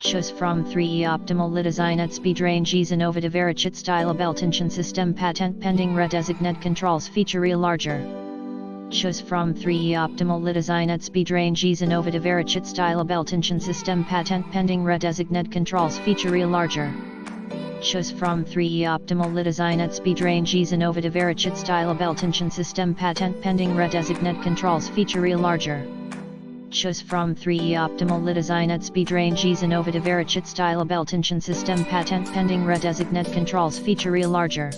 Choose from 3E Optimal Redesigned Speed Range Ease Innovative Ratchet-style Belt Tension System Patent Pending Redesigned Controls Feature Larger. Choose from 3E Optimal Redesigned Speed Range Ease Innovative Ratchet-style Belt Tension System Patent Pending Redesigned Controls Feature Larger. Choose from 3E Optimal Redesigned Speed Range Ease Innovative Ratchet-style Belt Tension System Patent Pending Redesigned Controls Feature Larger. Choose from 3E Optimal Redesigned Speed Range Ease Innovative Ratchet-style Belt Tension System Patent Pending Redesigned Controls Feature Larger.